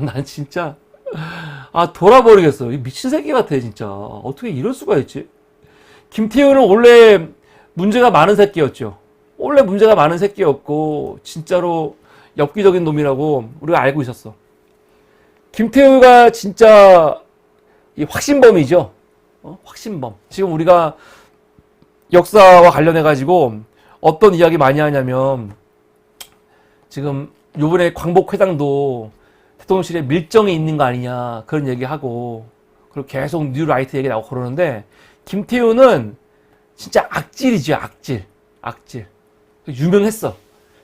난 진짜 돌아버리겠어. 이 미친 새끼 같아 진짜. 어떻게 이럴 수가 있지? 김태우는 원래 문제가 많은 새끼였죠. 원래 문제가 많은 새끼였고 진짜로 엽기적인 놈이라고 우리가 알고 있었어. 김태우가 진짜 이 확신범이죠. 확신범. 지금 우리가 역사와 관련해 가지고 어떤 이야기 많이 하냐면 지금 요번에 광복회당도 대통령실에 밀정이 있는 거 아니냐 그런 얘기하고 그리고 계속 뉴라이트 얘기 나오고 그러는데 김태우는 진짜 악질이죠. 악질 유명했어.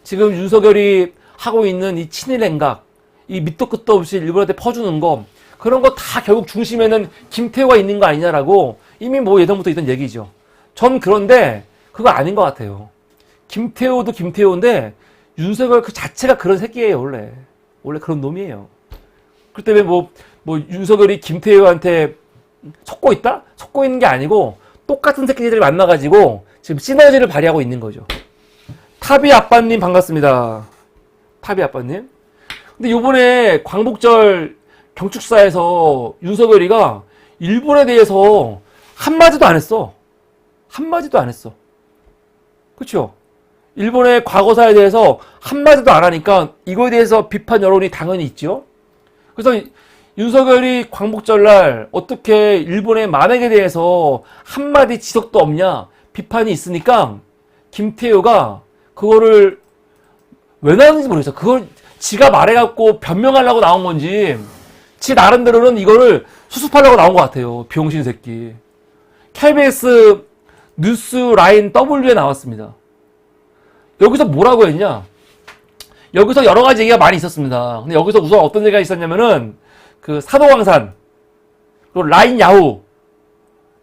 지금 윤석열이 하고 있는 이 친일 행각 이 밑도 끝도 없이 일본한테 퍼주는 거 그런 거 다 결국 중심에는 김태우가 있는 거 아니냐라고 이미 뭐 예전부터 있던 얘기죠. 전 그런데 그거 아닌 것 같아요. 김태우도 김태우인데 윤석열 그 자체가 그런 새끼예요. 원래 그런 놈이에요. 그 때문에 뭐 윤석열이 김태우한테 속고 있다? 속고 있는 게 아니고 똑같은 새끼들이 만나가지고 지금 시너지를 발휘하고 있는 거죠. 타비 아빠님 반갑습니다. 타비 아빠님. 근데 요번에 광복절 경축사에서 윤석열이가 일본에 대해서 한마디도 안 했어. 그쵸? 일본의 과거사에 대해서 한마디도 안 하니까 이거에 대해서 비판 여론이 당연히 있죠. 그래서 윤석열이 광복절날 어떻게 일본의 만행에 대해서 한마디 지적도 없냐 비판이 있으니까 김태우가 그거를 왜 나왔는지 모르겠어. 그걸 지가 말해갖고 변명하려고 나온 건지 지 나름대로는 이거를 수습하려고 나온 것 같아요. 병신 새끼. KBS 뉴스 라인 W에 나왔습니다. 여기서 뭐라고 했냐? 여기서 여러 가지 얘기가 많이 있었습니다. 근데 여기서 우선 어떤 얘기가 있었냐면은 그 사도광산 그리고 라인 야후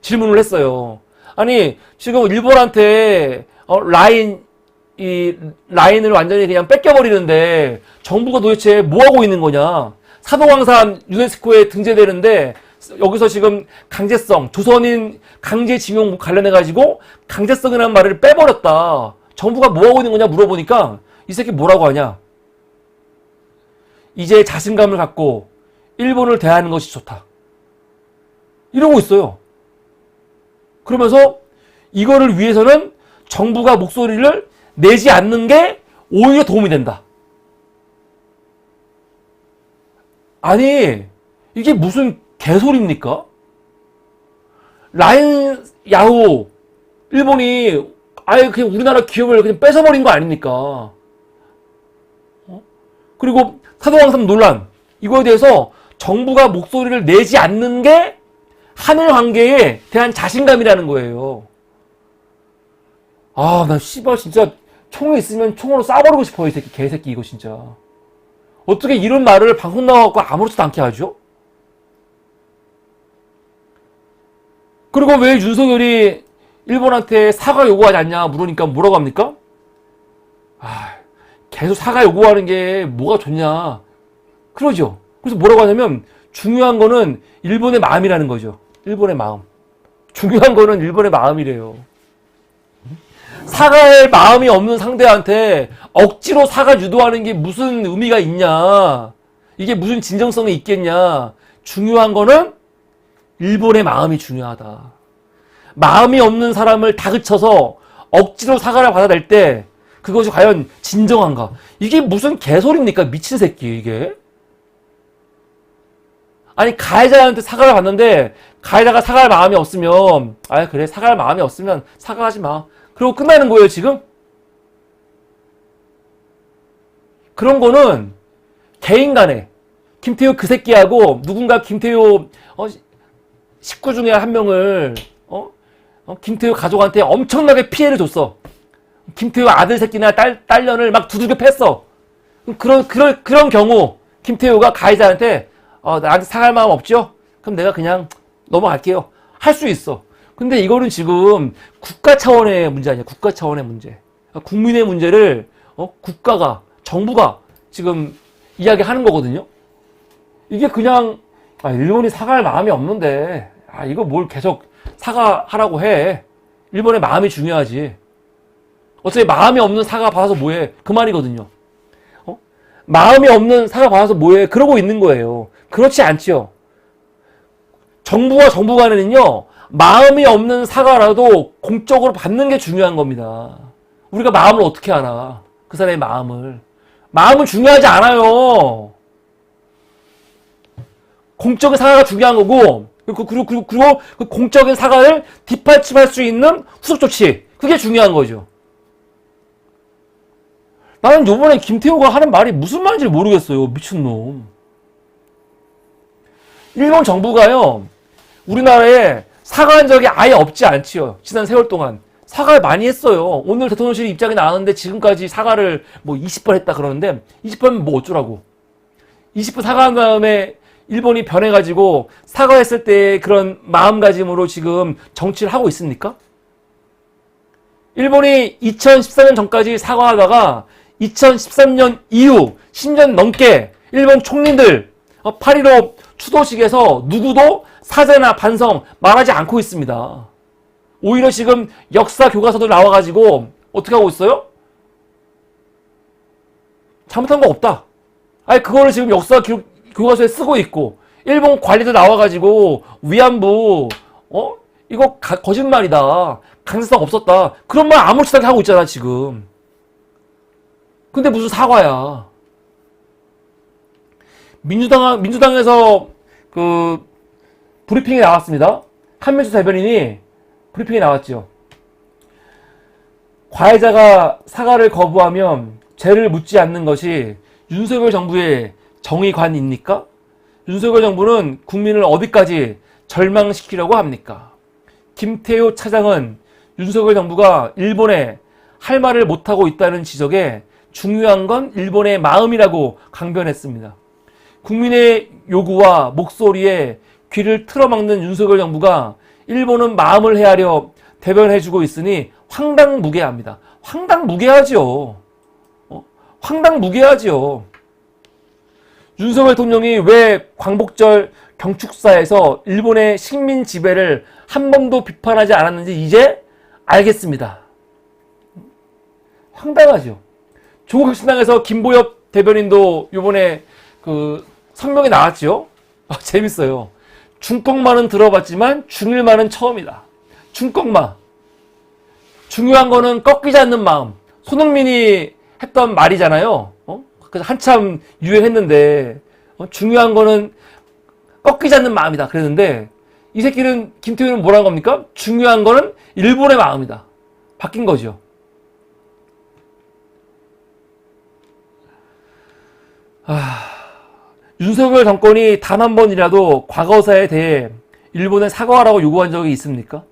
질문을 했어요. 아니 지금 일본한테 라인을 완전히 그냥 뺏겨버리는데 정부가 도대체 뭐 하고 있는 거냐? 사도광산 유네스코에 등재되는데 여기서 지금 강제성, 조선인 강제징용 관련해가지고 강제성이라는 말을 빼버렸다. 정부가 뭐 하고 있는 거냐 물어보니까 이 새끼 뭐라고 하냐? 이제 자신감을 갖고 일본을 대하는 것이 좋다. 이러고 있어요. 그러면서 이거를 위해서는 정부가 목소리를 내지 않는 게 오히려 도움이 된다. 아니 이게 무슨 개소리입니까? 라인 야후 일본이 아예 그냥 우리나라 기업을 그냥 뺏어버린 거 아닙니까? 그리고 사도광산 논란 이거에 대해서 정부가 목소리를 내지 않는 게 한일 관계에 대한 자신감이라는 거예요. 나 씨발 진짜 총이 있으면 총으로 쏴버리고 싶어 이 새끼 개새끼 이거 진짜. 어떻게 이런 말을 방송 나와갖고 아무렇지도 않게 하죠? 그리고 왜 윤석열이 일본한테 사과 요구하지 않냐 물으니까 뭐라고 합니까? 계속 사과 요구하는 게 뭐가 좋냐 그러죠. 그래서 뭐라고 하냐면 중요한 거는 일본의 마음이라는 거죠. 일본의 마음. 중요한 거는 일본의 마음이래요. 사과할 마음이 없는 상대한테 억지로 사과 유도하는 게 무슨 의미가 있냐. 이게 무슨 진정성이 있겠냐. 중요한 거는 일본의 마음이 중요하다. 마음이 없는 사람을 다그쳐서 억지로 사과를 받아낼 때 그것이 과연 진정한가. 이게 무슨 개소리입니까? 미친 새끼 이게. 아니 가해자한테 사과를 받는데 가해자가 사과할 마음이 없으면 그래 사과할 마음이 없으면 사과하지 마. 그리고 끝나는 거예요 지금? 그런 거는 개인 간에 김태우 그 새끼하고 누군가 김태우 식구 중에 한 명을 김태우 가족한테 엄청나게 피해를 줬어. 김태우 아들 새끼나 딸년을 막 두들겨 팼어. 그런 경우 김태우가 가해자한테 나한테 사과할 마음 없죠? 그럼 내가 그냥 넘어갈게요. 할 수 있어. 근데 이거는 지금 국가 차원의 문제 아니야. 국가 차원의 문제. 국민의 문제를 국가가 정부가 지금 이야기하는 거거든요. 이게 그냥 일본이 사과할 마음이 없는데 이거 뭘 계속 사과하라고 해. 일본의 마음이 중요하지. 어차피 마음이 없는 사과 받아서 뭐해. 그 말이거든요. 마음이 없는 사과 받아서 뭐해? 그러고 있는 거예요. 그렇지 않지요. 정부와 정부 간에는요, 마음이 없는 사과라도 공적으로 받는 게 중요한 겁니다. 우리가 마음을 어떻게 알아? 그 사람의 마음을. 마음은 중요하지 않아요. 공적인 사과가 중요한 거고, 그리고 그 공적인 사과를 뒷받침할 수 있는 후속 조치. 그게 중요한 거죠. 나는 요번에 김태호가 하는 말이 무슨 말인지 모르겠어요. 미친놈. 일본 정부가요, 우리나라에 사과한 적이 아예 없지 않지요. 지난 세월 동안. 사과를 많이 했어요. 오늘 대통령실 입장이 나왔는데 지금까지 사과를 뭐 20번 했다 그러는데 20번은 뭐 어쩌라고. 20번 사과한 다음에 일본이 변해가지고 사과했을 때 그런 마음가짐으로 지금 정치를 하고 있습니까? 일본이 2014년 전까지 사과하다가 2013년 이후 10년 넘게 일본 총리들 8.15 추도식에서 누구도 사죄나 반성 말하지 않고 있습니다. 오히려 지금 역사 교과서도 나와가지고 어떻게 하고 있어요? 잘못한 거 없다. 아니 그거를 지금 역사 교과서에 쓰고 있고 일본 관리도 나와가지고 위안부 이거 거짓말이다. 강제성 없었다. 그런 말 아무렇지도 않게 하고 있잖아 지금. 근데 무슨 사과야. 민주당에서 그 브리핑이 나왔습니다. 한민수 대변인이 브리핑이 나왔죠. 과외자가 사과를 거부하면 죄를 묻지 않는 것이 윤석열 정부의 정의관입니까? 윤석열 정부는 국민을 어디까지 절망시키려고 합니까? 김태효 차장은 윤석열 정부가 일본에 할 말을 못하고 있다는 지적에 중요한 건 일본의 마음이라고 강변했습니다. 국민의 요구와 목소리에 귀를 틀어막는 윤석열 정부가 일본은 마음을 헤아려 대변해주고 있으니 황당무계합니다. 황당무계하죠. 황당무계하죠. 윤석열 대통령이 왜 광복절 경축사에서 일본의 식민 지배를 한 번도 비판하지 않았는지 이제 알겠습니다. 황당하죠. 조국혁신당에서 김보엽 대변인도 이번에 그 성명이 나왔죠. 재밌어요. 중꺾마는 들어봤지만 중일마는 처음이다. 중꺾마. 중요한 거는 꺾이지 않는 마음. 손흥민이 했던 말이잖아요. 그래서 한참 유행했는데 중요한 거는 꺾이지 않는 마음이다. 그랬는데 이 새끼는 김태우는 뭐라는 겁니까? 중요한 거는 일본의 마음이다. 바뀐 거죠. 윤석열 정권이 단 한 번이라도 과거사에 대해 일본에 사과하라고 요구한 적이 있습니까?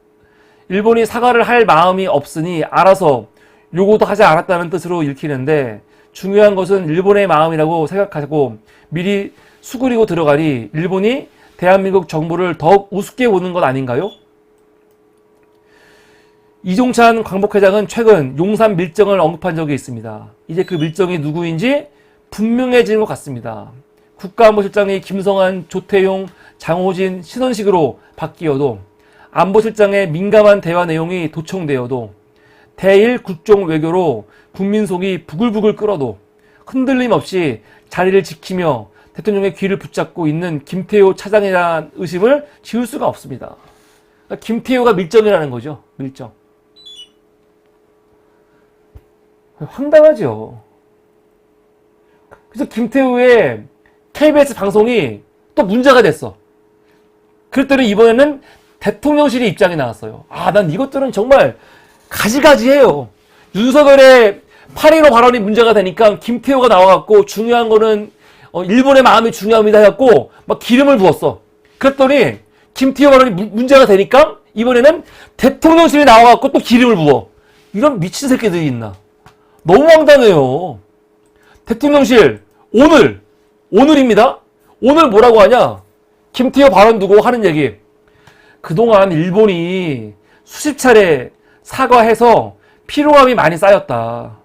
일본이 사과를 할 마음이 없으니 알아서 요구도 하지 않았다는 뜻으로 읽히는데 중요한 것은 일본의 마음이라고 생각하고 미리 수그리고 들어가니 일본이 대한민국 정부를 더욱 우습게 보는 것 아닌가요? 이종찬 광복회장은 최근 용산 밀정을 언급한 적이 있습니다. 이제 그 밀정이 누구인지 분명해지는 것 같습니다. 국가안보실장이 김성한, 조태용, 장호진, 신원식으로 바뀌어도 안보실장의 민감한 대화 내용이 도청되어도 대일 국정 외교로 국민 속이 부글부글 끓어도 흔들림 없이 자리를 지키며 대통령의 귀를 붙잡고 있는 김태효 차장이라는 의심을 지울 수가 없습니다. 그러니까 김태효가 밀정이라는 거죠. 밀정. 황당하죠. 그래서 김태우의 KBS 방송이 또 문제가 됐어. 그랬더니 이번에는 대통령실의 입장이 나왔어요. 난 이것들은 정말 가지가지해요. 윤석열의 8.15 발언이 문제가 되니까 김태우가 나와갖고 중요한 거는 일본의 마음이 중요합니다 해갖고 막 기름을 부었어. 그랬더니 김태우 발언이 문제가 되니까 이번에는 대통령실이 나와갖고 또 기름을 부어. 이런 미친 새끼들이 있나. 너무 황당해요. 대통령실 오늘입니다. 오늘 뭐라고 하냐? 김태효 발언 두고 하는 얘기. 그동안 일본이 수십 차례 사과해서 피로감이 많이 쌓였다.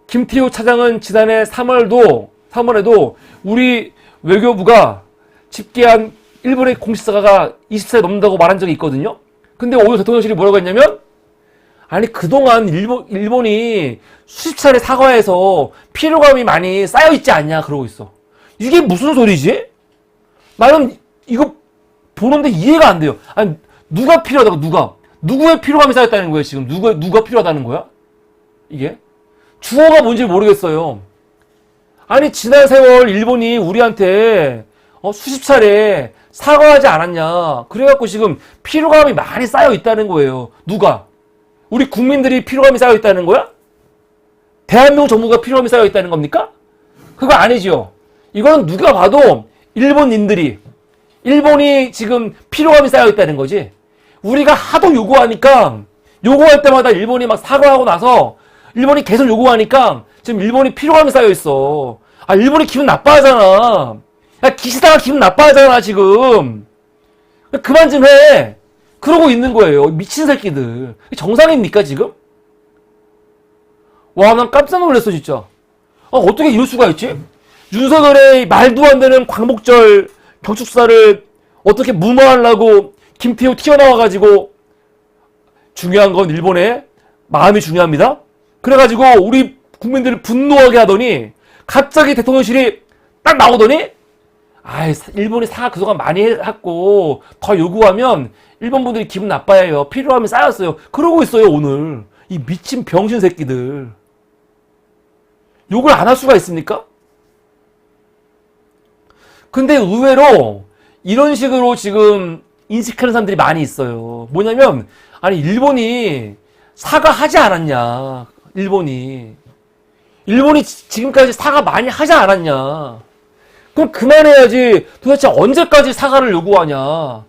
김태효 차장은 지난해 3월에도 우리 외교부가 집계한 일본의 공식 사과가 20세 넘는다고 말한 적이 있거든요. 근데 오늘 대통령실이 뭐라고 했냐면 아니, 그동안 일본이 수십 차례 사과해서 피로감이 많이 쌓여있지 않냐, 그러고 있어. 이게 무슨 소리지? 나는 이거 보는데 이해가 안 돼요. 아니, 누가 필요하다고, 누가? 누구의 피로감이 쌓였다는 거예요, 지금? 누가 필요하다는 거야? 이게? 주어가 뭔지 모르겠어요. 아니, 지난 세월 일본이 우리한테 수십 차례 사과하지 않았냐. 그래갖고 지금 피로감이 많이 쌓여있다는 거예요. 누가? 우리 국민들이 피로감이 쌓여있다는 거야? 대한민국 정부가 피로감이 쌓여있다는 겁니까? 그거 아니죠. 이거는 누가 봐도 일본인이 지금 피로감이 쌓여있다는 거지. 우리가 하도 요구하니까, 요구할 때마다 일본이 막 사과하고 나서 일본이 계속 요구하니까 지금 일본이 피로감이 쌓여있어. 아, 일본이 기분 나빠하잖아. 야, 기시다가 기분 나빠하잖아, 지금. 그만 좀 해. 그러고 있는 거예요. 미친 새끼들. 정상입니까, 지금? 와, 난 깜짝 놀랐어, 진짜. 어떻게 이럴 수가 있지? 윤석열의 말도 안 되는 광복절 경축사를 어떻게 무마하려고 김태호 튀어나와가지고, 중요한 건 일본의 마음이 중요합니다. 그래가지고 우리 국민들을 분노하게 하더니 갑자기 대통령실이 딱 나오더니 아이, 일본이 사과 그동안 많이 했고 더 요구하면 일본 분들이 기분 나빠해요. 피로함이 쌓였어요. 그러고 있어요, 오늘. 이 미친 병신 새끼들. 욕을 안 할 수가 있습니까? 근데 의외로 이런 식으로 지금 인식하는 사람들이 많이 있어요. 뭐냐면, 아니, 일본이 사과하지 않았냐. 일본이 지금까지 사과 많이 하지 않았냐. 그럼 그만해야지. 도대체 언제까지 사과를 요구하냐.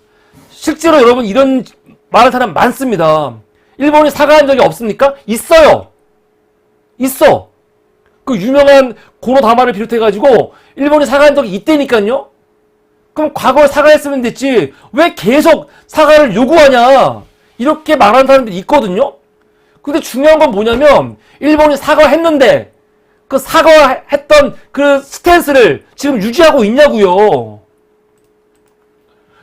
실제로 여러분 이런 말하는 사람 많습니다. 일본이 사과한 적이 없습니까? 있어요. 있어. 그 유명한 고노다마를 비롯해가지고 일본이 사과한 적이 있다니까요. 그럼 과거에 사과했으면 됐지. 왜 계속 사과를 요구하냐. 이렇게 말하는 사람들이 있거든요. 근데 중요한 건 뭐냐면 일본이 사과했는데 그 사과했던 그 스탠스를 지금 유지하고 있냐고요.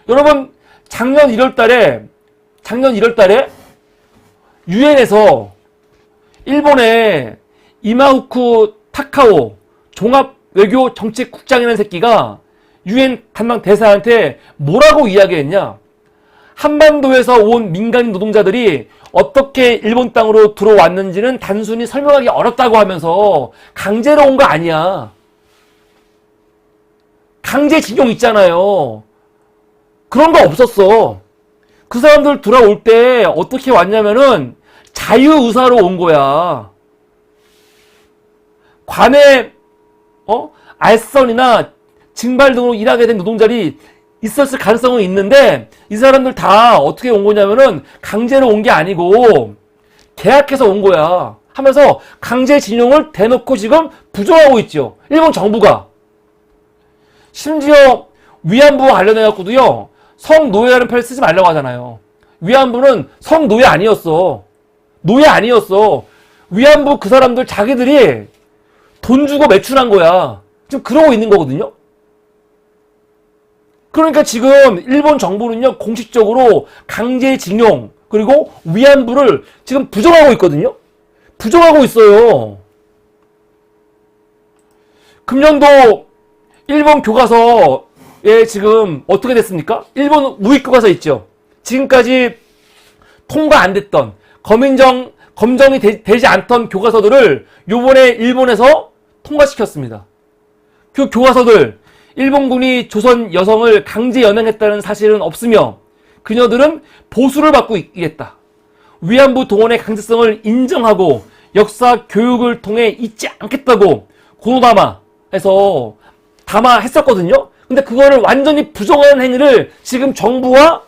여러분, 작년 1월달에 유엔에서 일본의 이마후쿠 타카오 종합외교정책국장이라는 새끼가 유엔 담당 대사한테 뭐라고 이야기했냐. 한반도에서 온 민간인 노동자들이 어떻게 일본 땅으로 들어왔는지는 단순히 설명하기 어렵다고 하면서 강제로 온 거 아니야. 강제징용 있잖아요. 그런 거 없었어. 그 사람들 돌아올 때 어떻게 왔냐면은 자유의사로 온 거야. 관에 알선이나 징발 등으로 일하게 된 노동자들이 있었을 가능성은 있는데 이 사람들 다 어떻게 온 거냐면은 강제로 온 게 아니고 계약해서 온 거야 하면서 강제징용을 대놓고 지금 부정하고 있죠. 일본 정부가. 심지어 위안부 관련해 갖고도요, 성노예라는 표현 쓰지 말라고 하잖아요. 위안부는 성노예 아니었어. 노예 아니었어. 위안부 그 사람들 자기들이 돈 주고 매출한 거야. 지금 그러고 있는 거거든요. 그러니까 지금 일본 정부는요, 공식적으로 강제징용 그리고 위안부를 지금 부정하고 있거든요. 부정하고 있어요. 금년도 일본 교과서에 지금 어떻게 됐습니까? 일본 우익 교과서 있죠. 지금까지 통과 안 됐던 검정이 되지 않던 교과서들을 요번에 일본에서 통과시켰습니다. 그 교과서들 일본군이 조선 여성을 강제 연행했다는 사실은 없으며 그녀들은 보수를 받고 있겠다. 위안부 동원의 강제성을 인정하고 역사 교육을 통해 잊지 않겠다고 고노다마에서 담화했었거든요. 근데 그거를 완전히 부정하는 행위를 지금 정부와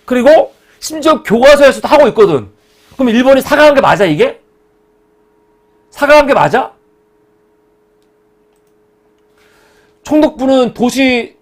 그리고 심지어 교과서에서도 하고 있거든. 그럼 일본이 사과한 게 맞아, 이게? 사과한 게 맞아? 총독부는 토지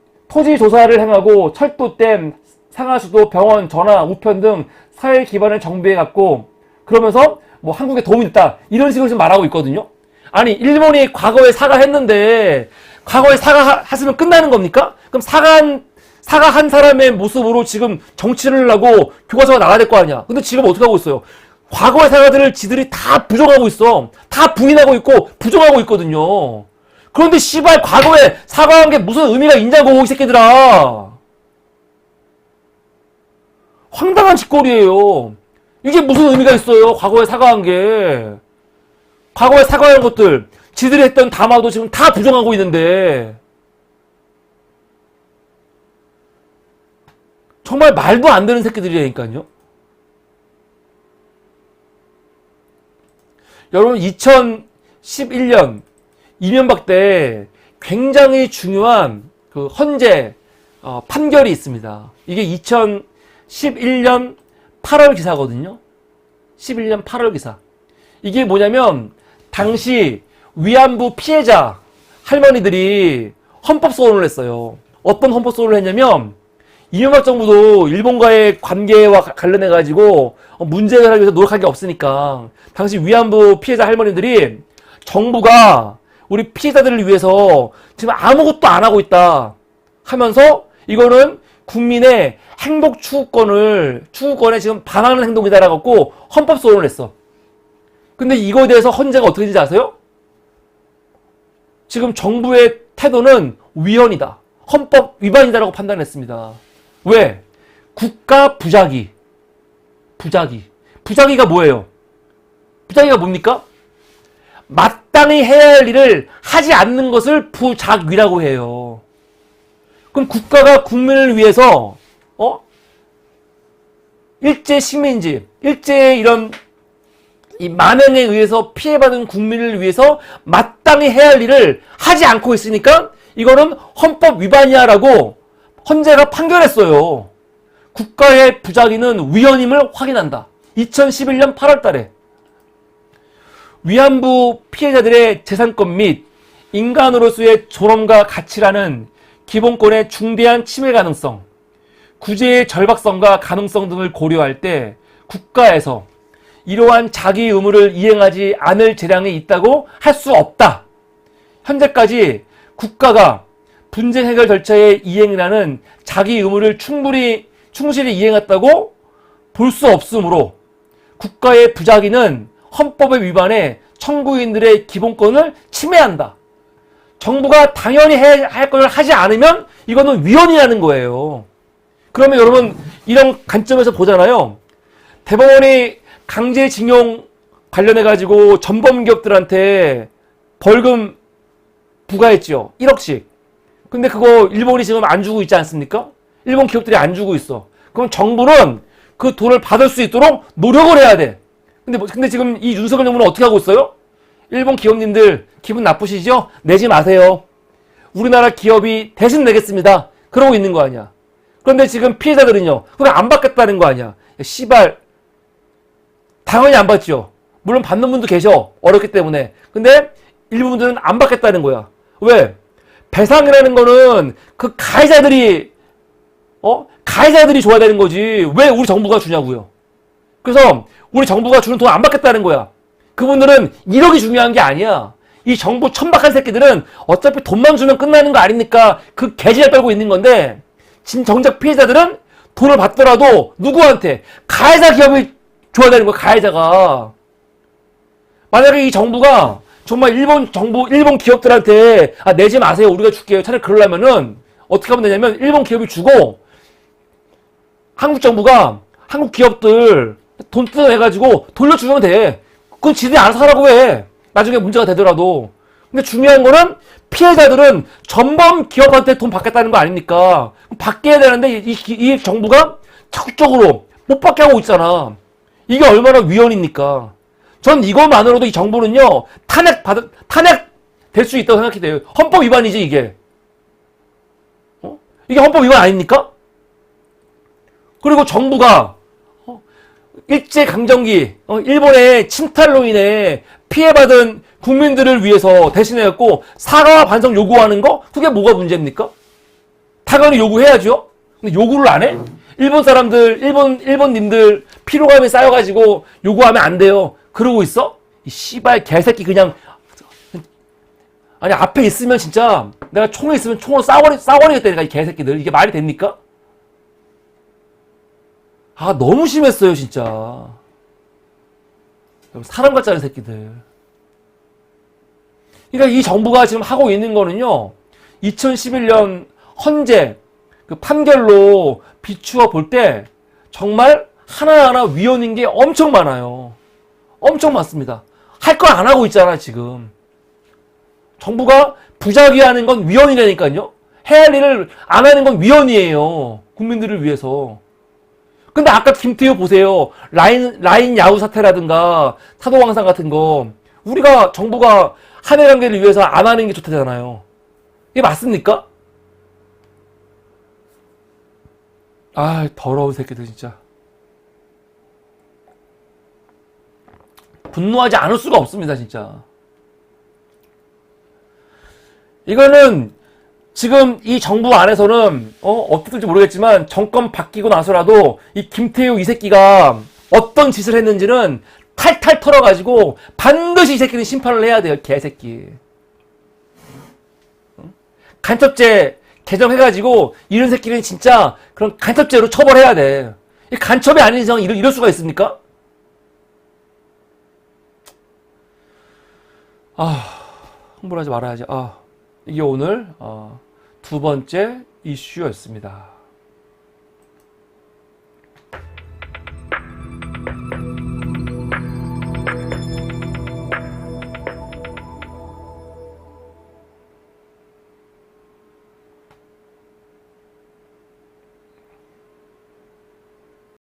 조사를 행하고 철도댐, 상하수도, 병원, 전화, 우편 등 사회 기반을 정비해갖고 그러면서 뭐 한국에 도움이 됐다. 이런 식으로 지금 말하고 있거든요. 아니, 일본이 과거에 사과했는데 과거에 사과했으면 끝나는 겁니까? 그럼 사과한 사람의 모습으로 지금 정치를 하고 교과서가 나가야 될 거 아니야. 근데 지금 어떻게 하고 있어요? 과거의 사과들을 지들이 다 부정하고 있어. 다 부인하고 있고 부정하고 있거든요. 그런데 씨발 과거에 사과한 게 무슨 의미가 있냐고 이 새끼들아. 황당한 짓거리예요. 이게 무슨 의미가 있어요. 과거에 사과한 게. 과거에 사과한 것들 지들이 했던 담화도 지금 다 부정하고 있는데 정말 말도 안 되는 새끼들이라니까요. 여러분 2011년 이명박 때 굉장히 중요한 그 헌재 판결이 있습니다. 이게 2011년 8월 기사거든요. 11년 8월 기사. 이게 뭐냐면 당시 위안부 피해자 할머니들이 헌법소원을 했어요. 어떤 헌법소원을 했냐면 이명박 정부도 일본과의 관계와 관련해가지고 문제 해결하기 위해서 노력한 게 없으니까 당시 위안부 피해자 할머니들이 정부가 우리 피해자들을 위해서 지금 아무것도 안 하고 있다 하면서 이거는 국민의 행복 추구권에 지금 반하는 행동이다라고 헌법소원을 했어. 근데 이거에 대해서 헌재가 어떻게 되는지 아세요? 지금 정부의 태도는 위헌이다. 헌법 위반이다라고 판단했습니다. 왜? 국가 부작위. 부작위가 뭐예요? 부작위가 뭡니까? 마땅히 해야 할 일을 하지 않는 것을 부작위라고 해요. 그럼 국가가 국민을 위해서 일제 식민지, 일제의 이런 이 만행에 의해서 피해받은 국민을 위해서 마땅히 해야 할 일을 하지 않고 있으니까 이거는 헌법 위반이야라고 헌재가 판결했어요. 국가의 부작위는 위헌임을 확인한다. 2011년 8월 달에 위안부 피해자들의 재산권 및 인간으로서의 존엄과 가치라는 기본권의 중대한 침해 가능성, 구제의 절박성과 가능성 등을 고려할 때 국가에서 이러한 자기 의무를 이행하지 않을 재량이 있다고 할 수 없다. 현재까지 국가가 분쟁 해결 절차의 이행이라는 자기 의무를 충실히 이행했다고 볼 수 없으므로 국가의 부작위는 헌법의 위반에 청구인들의 기본권을 침해한다. 정부가 당연히 할 걸 하지 않으면 이거는 위헌이라는 거예요. 그러면 여러분 이런 관점에서 보잖아요. 대법원이 강제징용 관련해가지고 전범기업들한테 벌금 부과했죠. 1억씩. 근데 그거 일본이 지금 안 주고 있지 않습니까? 일본 기업들이 안 주고 있어. 그럼 정부는 그 돈을 받을 수 있도록 노력을 해야 돼. 근데 지금 이 윤석열 정부는 어떻게 하고 있어요? 일본 기업님들 기분 나쁘시죠? 내지 마세요. 우리나라 기업이 대신 내겠습니다. 그러고 있는 거 아니야. 그런데 지금 피해자들은요. 그걸 안 받겠다는 거 아니야. 야, 씨발. 당연히 안 받죠. 물론 받는 분도 계셔. 어렵기 때문에. 근데 일부분들은 안 받겠다는 거야. 왜? 배상이라는 거는 그 가해자들이 줘야 되는 거지. 왜 우리 정부가 주냐고요. 그래서 우리 정부가 주는 돈 안 받겠다는 거야. 그분들은 1억이 중요한 게 아니야. 이 정부 천박한 새끼들은 어차피 돈만 주면 끝나는 거 아닙니까? 그 개지를 떨고 있는 건데 정작 피해자들은 돈을 받더라도 누구한테? 가해자 기업이 줘야 되는 거야. 가해자가. 만약에 이 정부가 정말 일본 기업들한테 내지 마세요. 우리가 줄게요. 차라리 그러려면은 어떻게 하면 되냐면 일본 기업이 주고 한국 정부가 한국 기업들 돈 뜯어내가지고 돌려주면 돼. 그건 지들이 알아서 하라고 해. 나중에 문제가 되더라도. 근데 중요한 거는 피해자들은 전범 기업한테 돈 받겠다는 거 아닙니까? 받게 해야 되는데 이 정부가 적극적으로 못 받게 하고 있잖아. 이게 얼마나 위헌입니까? 전 이것만으로도 이 정부는요, 탄핵될 수 있다고 생각이 돼요. 헌법 위반이지, 이게. 이게 헌법 위반 아닙니까? 그리고 정부가, 일제강점기, 일본의 침탈로 인해 피해받은 국민들을 위해서 대신해갖고 사과와 반성 요구하는 거? 그게 뭐가 문제입니까? 당연히 요구해야죠? 근데 요구를 안 해? 일본 사람들, 일본님들 피로감이 쌓여가지고 요구하면 안 돼요. 그러고 있어? 이 씨발 개새끼 그냥 아니 앞에 있으면 진짜 내가 총에 있으면 총으로 싸워버리겠다니까 이 개새끼들. 이게 말이 됩니까? 아 너무 심했어요 진짜. 사람 같지 않은 새끼들. 그러니까 이 정부가 지금 하고 있는 거는요, 2011년 헌재 그 판결로 비추어 볼 때 정말 하나하나 위헌인 게 엄청 많아요. 엄청 많습니다. 할 걸 안 하고 있잖아, 지금. 정부가 부작위하는 건 위헌이라니까요. 해야 할 일을 안 하는 건 위헌이에요. 국민들을 위해서. 근데 아까 김태효 보세요. 라인 야후 사태라든가 사도광산 같은 거 우리가 정부가 한일 관계를 위해서 안 하는 게 좋다잖아요. 이게 맞습니까? 아, 더러운 새끼들 진짜. 분노하지 않을 수가 없습니다, 진짜. 이거는 지금 이 정부 안에서는 어떻게 될지 모르겠지만 정권 바뀌고 나서라도 이 김태우 이 새끼가 어떤 짓을 했는지는 탈탈 털어가지고 반드시 이 새끼는 심판을 해야 돼요. 개새끼. 간첩죄 개정해가지고 이런 새끼는 진짜 그런 간첩죄로 처벌해야 돼. 이 간첩이 아닌 이상 이럴 수가 있습니까? 흥분하지 말아야지. 이게 오늘 두 번째 이슈였습니다.